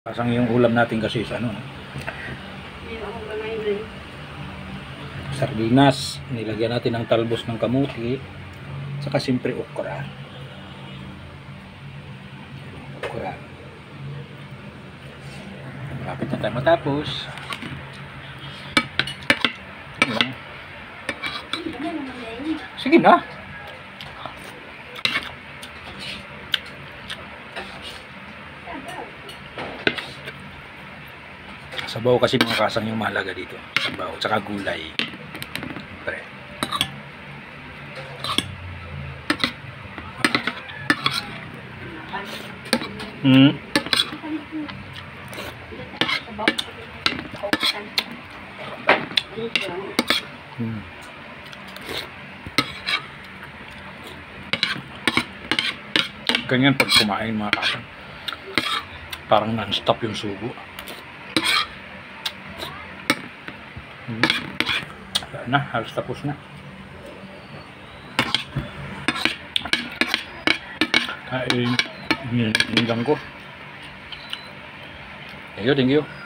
Kasang yung ulam natin kasi sa ano, sardinas, nilagyan natin ng talbos ng kamuti, saka siyempre okra. Malapit na tayo matapos. Sige na. Sabaw kasi mga kasang yung mahalaga dito. Sabaw, tsaka gulay. Pre. Ganyan pag kumain mga kasang. Parang non-stop yung sugo. Na, halos tapos na. Kain, hinigang ko. Thank you.